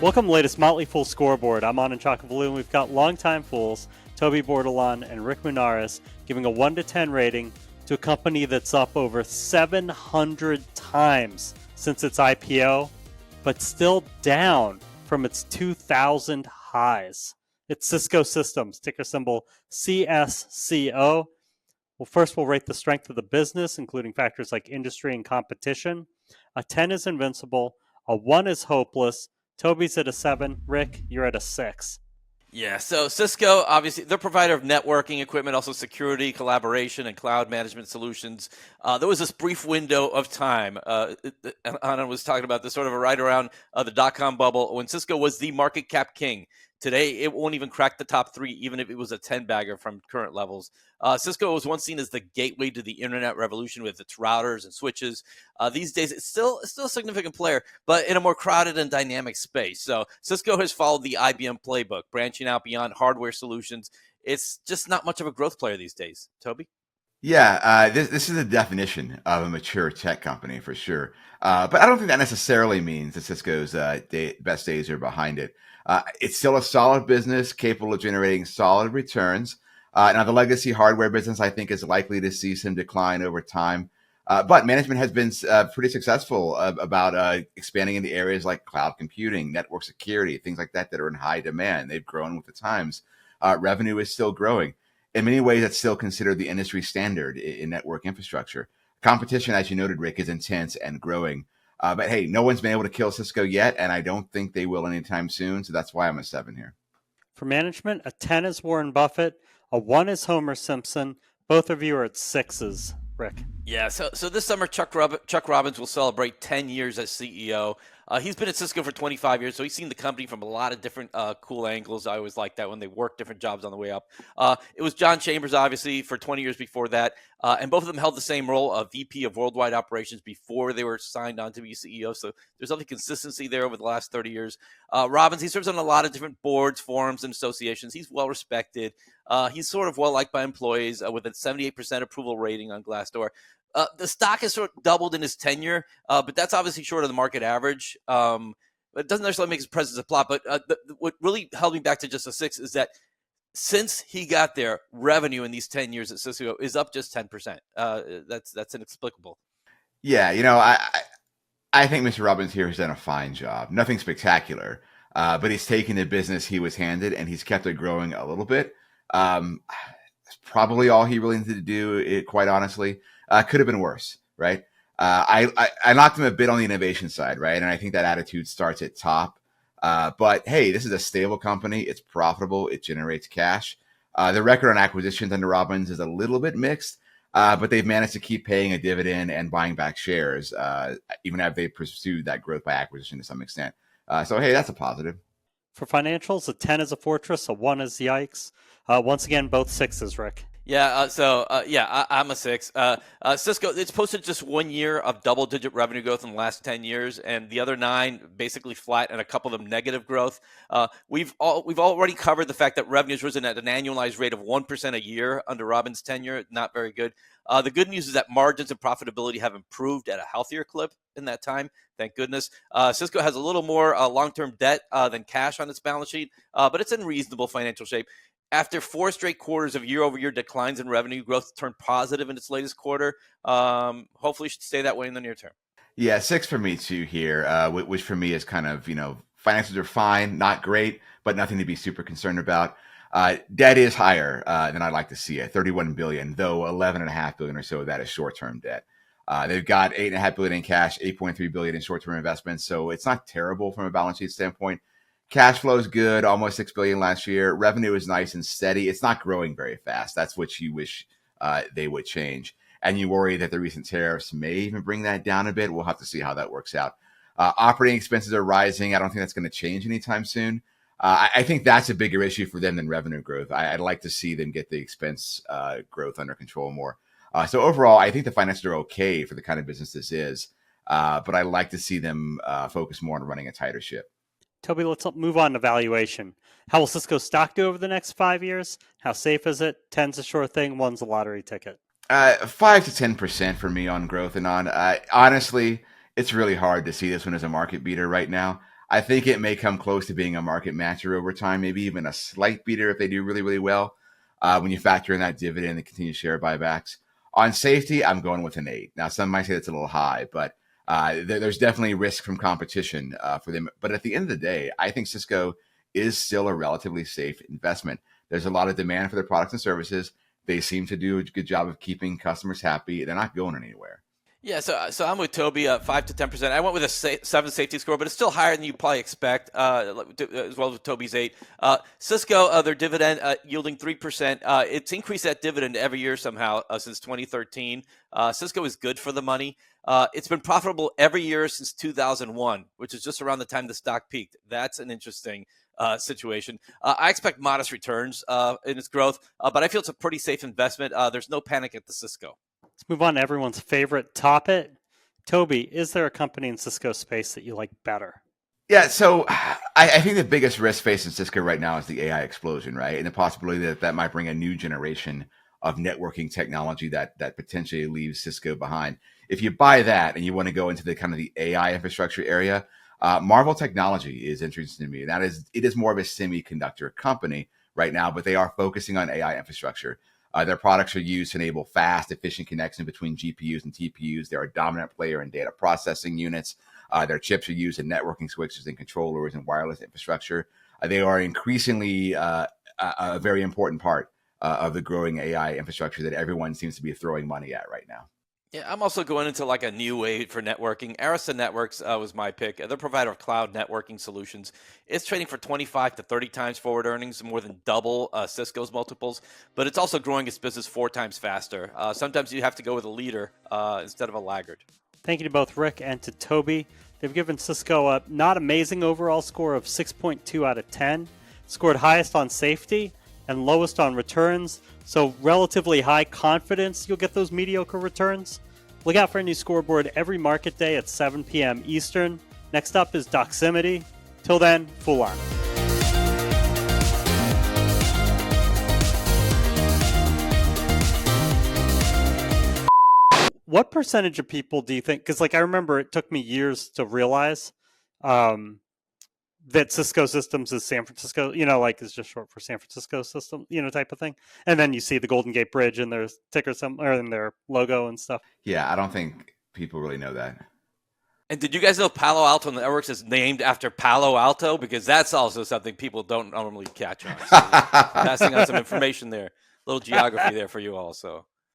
Welcome to the latest Motley Fool Scoreboard. I'm Anand Chokkavelu, and we've got longtime fools, Toby Bordelon and Rick Munarriz, giving a 1 to 10 rating to a company that's up over 700 times since its IPO, but still down from its 2000 highs. It's Cisco Systems, ticker symbol CSCO. Well, first we'll rate the strength of the business, including factors like industry and competition. A 10 is invincible, a 1 is hopeless. Toby's at a 7. Rick, you're at a 6. Yeah, so Cisco, obviously, they're a provider of networking equipment, also security, collaboration, and cloud management solutions. There was this brief window of time, Anna was talking about this sort of right around the dot-com bubble, when Cisco was the market cap king. Today, it won't even crack the top 3, even if it was a 10-bagger from current levels. Cisco was once seen as the gateway to the internet revolution with its routers and switches. These days, it's still a significant player, but in a more crowded and dynamic space. So Cisco has followed the IBM playbook, branching out beyond hardware solutions. It's just not much of a growth player these days. Toby? Yeah, this is the definition of a mature tech company for sure. But I don't think that necessarily means that Cisco's best days are behind it. It's still a solid business, capable of generating solid returns. Now, the legacy hardware business, I think, is likely to see some decline over time. But management has been pretty successful about expanding into areas like cloud computing, network security, things like that are in high demand. They've grown with the times. Revenue is still growing. In many ways, that's still considered the industry standard in network infrastructure. Competition, as you noted, Rick, is intense and growing. But hey, no one's been able to kill Cisco yet, and I don't think they will anytime soon. So that's why I'm a 7 here. For management, a 10 is Warren Buffett, a 1 is Homer Simpson. Both of you are at 6s, Rick. Yeah, so this summer, Chuck Robbins will celebrate 10 years as CEO. He's been at Cisco for 25 years, so he's seen the company from a lot of different cool angles. I always like that when they work different jobs on the way up. It was John Chambers, obviously, for 20 years before that, and both of them held the same role of VP of Worldwide Operations before they were signed on to be CEO, so there's other consistency there over the last 30 years. Robbins, he serves on a lot of different boards, forums, and associations. He's well-respected. He's sort of well-liked by employees with a 78% approval rating on Glassdoor. The stock has sort of doubled in his tenure, but that's obviously short of the market average. It doesn't necessarily make his presence a plot, but what really held me back to just a 6 is that since he got there, revenue in these 10 years at Cisco is up just 10%. That's inexplicable. Yeah, I think Mr. Robbins here has done a fine job. Nothing spectacular, but he's taken the business he was handed and he's kept it growing a little bit. That's probably all he really needed to do, quite honestly. Could have been worse, right? I knocked him a bit on the innovation side, right? And I think that attitude starts at top. But hey, this is a stable company. It's profitable. It generates cash. The record on acquisitions under Robbins is a little bit mixed, but they've managed to keep paying a dividend and buying back shares, even as they pursued that growth by acquisition to some extent. So hey, that's a positive. For financials, a 10 is a fortress, a 1 is yikes. Once again, both 6s, Rick. Yeah, I'm a 6. Cisco, it's posted just 1 year of double-digit revenue growth in the last 10 years, and the other 9 basically flat, and a couple of them negative growth. We've already covered the fact that revenue's risen at an annualized rate of 1% a year under Robbins' tenure. Not very good. The good news is that margins and profitability have improved at a healthier clip in that time. Thank goodness. Cisco has a little more long-term debt than cash on its balance sheet, but it's in reasonable financial shape. After 4 straight quarters of year-over-year declines in revenue, growth turned positive in its latest quarter. Hopefully, it should stay that way in the near term. Yeah, 6 for me too here, which for me is kind of, finances are fine, not great, but nothing to be super concerned about. Debt is higher than I'd like to see it, $31 billion, though $11.5 billion or so of that is short-term debt. They've got $8.5 billion in cash, $8.3 billion in short-term investments, so it's not terrible from a balance sheet standpoint. Cash flow is good, almost $6 billion last year. Revenue is nice and steady. It's not growing very fast. That's what you wish they would change. And you worry that the recent tariffs may even bring that down a bit. We'll have to see how that works out. Operating expenses are rising. I don't think that's going to change anytime soon. I think that's a bigger issue for them than revenue growth. I'd like to see them get the expense growth under control more. So overall, I think the finances are okay for the kind of business this is. But I'd like to see them focus more on running a tighter ship. Toby, let's move on to valuation. How will Cisco stock do over the next 5 years? How safe is it? 10's a sure thing, 1's a lottery ticket. 5 to 10% for me on growth and on. Honestly, it's really hard to see this one as a market beater right now. I think it may come close to being a market matcher over time, maybe even a slight beater if they do really, really well. When you factor in that dividend and continued share buybacks. On safety, I'm going with an 8. Now, some might say that's a little high, but there's definitely risk from competition for them. But at the end of the day, I think Cisco is still a relatively safe investment. There's a lot of demand for their products and services. They seem to do a good job of keeping customers happy. They're not going anywhere. Yeah, so I'm with Toby, 5 to 10%. I went with a 7 safety score, but it's still higher than you probably expect, as well as with Toby's 8. Cisco, their dividend yielding 3%. It's increased that dividend every year somehow since 2013. Cisco is good for the money. It's been profitable every year since 2001, which is just around the time the stock peaked. That's an interesting situation. I expect modest returns in its growth, but I feel it's a pretty safe investment. There's no panic at the Cisco. Let's move on to everyone's favorite topic. Toby, is there a company in Cisco space that you like better? Yeah, so I think the biggest risk facing Cisco right now is the AI explosion, right? And the possibility that might bring a new generation of networking technology that potentially leaves Cisco behind. If you buy that and you want to go into the kind of the AI infrastructure area, Marvel Technology is interesting to me. That is, it is more of a semiconductor company right now, but they are focusing on AI infrastructure. Their products are used to enable fast, efficient connection between GPUs and TPUs. They're a dominant player in data processing units. Their chips are used in networking switches and controllers and wireless infrastructure. They are increasingly a very important part of the growing AI infrastructure that everyone seems to be throwing money at right now. Yeah, I'm also going into like a new way for networking. Arista Networks was my pick. They're a provider of cloud networking solutions. It's trading for 25 to 30 times forward earnings, more than double Cisco's multiples, but it's also growing its business 4 times faster. Sometimes you have to go with a leader instead of a laggard. Thank you to both Rick and to Toby. They've given Cisco a not amazing overall score of 6.2 out of 10, scored highest on safety and lowest on returns, so relatively high confidence you'll get those mediocre returns. Look out for a new scoreboard every market day at 7 p.m. Eastern. Next up is Doximity. Till then, Fool on. What percentage of people do you think, because I remember it took me years to realize that Cisco Systems is San Francisco, is just short for San Francisco System, type of thing. And then you see the Golden Gate Bridge and their ticker or in their logo and stuff. Yeah, I don't think people really know that. And did you guys know Palo Alto Networks is named after Palo Alto? Because that's also something people don't normally catch on. So passing on some information there. A little geography there for you also.